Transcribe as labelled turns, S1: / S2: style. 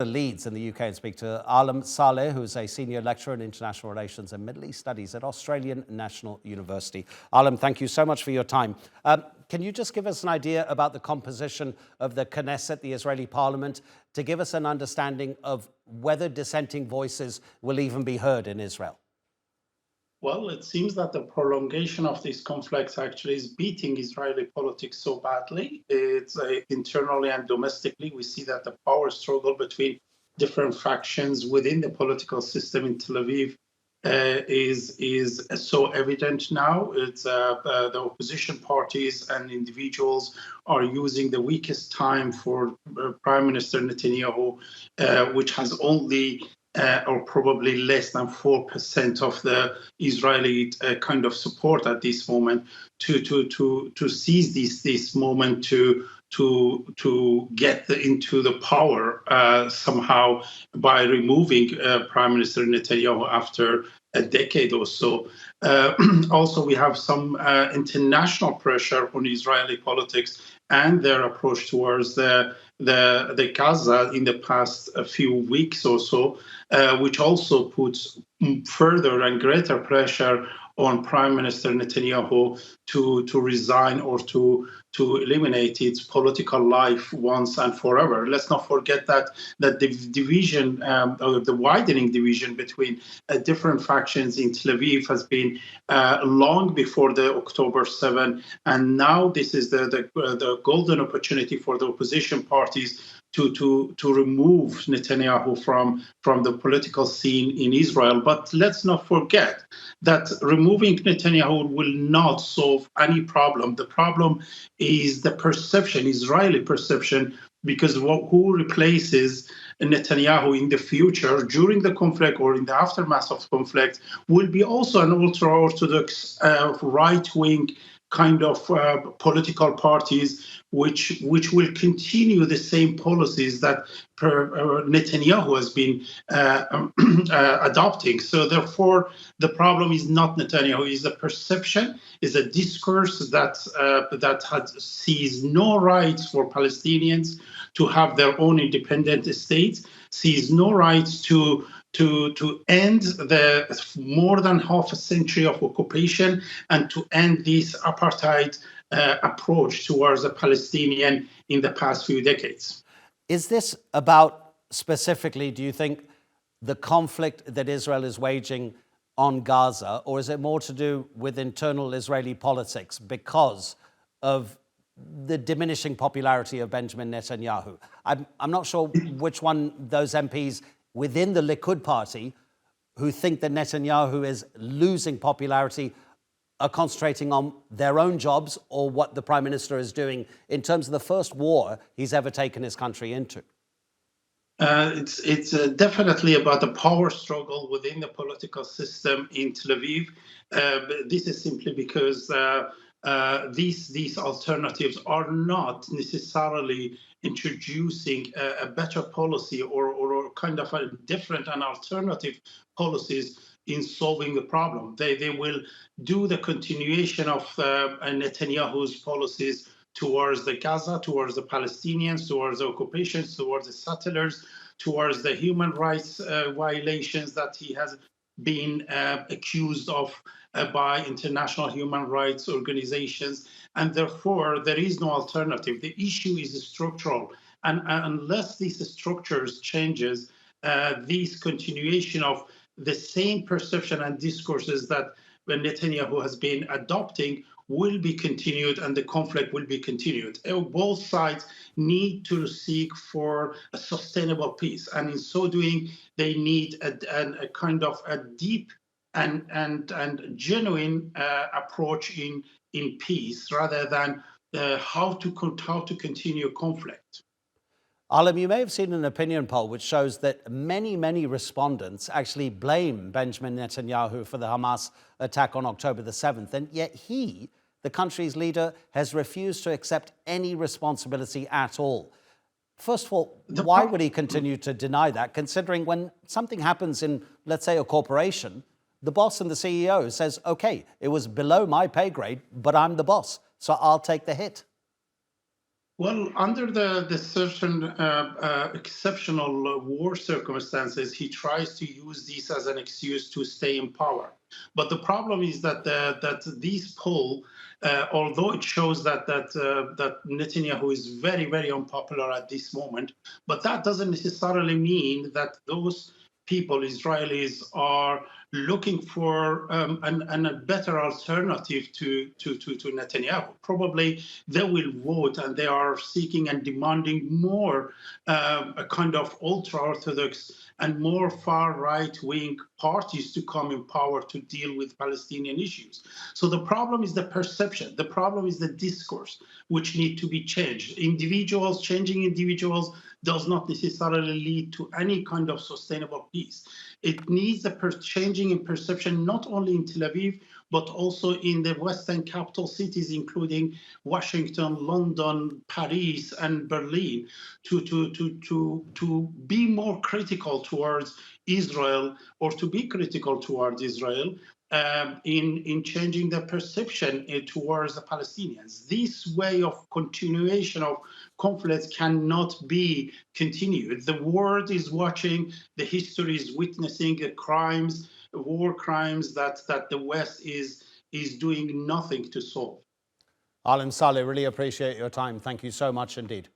S1: Leeds in the UK and speak to Saleh, who is a senior lecturer in international relations and Middle East studies at Australian National University. Thank you so much for your time. Can you just give us an idea about the composition of the Knesset, the Israeli parliament, to give us an understanding of whether dissenting voices will even be heard in Israel?
S2: Well, it seems that the prolongation of this conflict actually is beating Israeli politics so badly. It's internally and domestically, we see that the power struggle between different factions within the political system in Tel Aviv is so evident now. It's the opposition parties and individuals are using the weakest time for Prime Minister Netanyahu, which has only or probably less than 4% of the Israeli kind of support at this moment, to seize this moment to get into the power somehow by removing Prime Minister Netanyahu after a decade or so. Also, we have some international pressure on Israeli politics and their approach towards the Gaza in the past few weeks or so, which also puts further and greater pressure on Prime Minister Netanyahu to resign or to eliminate its political life once and forever. Let's not forget that the division, or the widening division between different factions in Tel Aviv has been long before the October 7, and now this is the golden opportunity for the opposition parties to remove Netanyahu from the political scene in Israel. But let's not forget that removing Netanyahu will not solve any problem. The problem is the perception, Israeli perception, because who replaces Netanyahu in the future during the conflict or in the aftermath of conflict will be also an ultra-Orthodox right-wing kind of political parties which will continue the same policies that Netanyahu has been adopting. So therefore, the problem is not Netanyahu, is the perception, is a discourse that sees no rights for Palestinians to have their own independent states, sees no rights to end the more than half a century of occupation and to end this apartheid approach towards the Palestinian in the past few decades.
S1: Is this about specifically, do you think, the conflict that Israel is waging on Gaza, or is it more to do with internal Israeli politics because of the diminishing popularity of Benjamin Netanyahu? I'm not sure which one those MPs within the Likud party who think that Netanyahu is losing popularity are concentrating on their own jobs or what the Prime Minister is doing in terms of the first war he's ever taken his country into.
S2: It's definitely about the power struggle within the political system in Tel Aviv. This is simply because these alternatives are not necessarily introducing a better policy or kind of a different and alternative policies in solving the problem. They will do the continuation of Netanyahu's policies towards the Gaza, towards the Palestinians, towards the occupations, towards the settlers, towards the human rights violations that he has been accused of by international human rights organizations. And therefore, there is no alternative. The issue is structural. And unless these structures changes, this continuation of the same perception and discourses that Netanyahu has been adopting will be continued and the conflict will be continued. Both sides need to seek for a sustainable peace. And in so doing, they need a kind of a deep and genuine approach in peace rather than how to continue conflict.
S1: You may have seen an opinion poll which shows that many respondents actually blame Benjamin Netanyahu for the Hamas attack on October the 7th, and yet he, the country's leader, has refused to accept any responsibility at all. First of all, why would he continue to deny that, considering when something happens in, let's say, a corporation, the boss and the CEO says, okay, it was below my pay grade, but I'm the boss, so I'll take the hit?
S2: Well, under the certain exceptional war circumstances, he tries to use this as an excuse to stay in power. But the problem is that that these poll, although it shows that Netanyahu is very unpopular at this moment, but that doesn't necessarily mean that those people, Israelis, are looking for a better alternative to Netanyahu. Probably they will vote and they are seeking and demanding more a kind of ultra-Orthodox and more far right-wing parties to come in power to deal with Palestinian issues. So the problem is the perception. The problem is the discourse, which need to be changed. Changing individuals does not necessarily lead to any kind of sustainable peace. It needs a changing in perception, not only in Tel Aviv, but also in the Western capital cities, including Washington, London, Paris, and Berlin, to be more critical towards Israel, or to be critical towards Israel, in changing the perception towards the Palestinians. This way of continuation of conflicts cannot be continued. The world is watching, the history is witnessing the crimes, war crimes that the West is doing nothing to solve.
S1: Alim Saleh, really appreciate your time. Thank you so much indeed.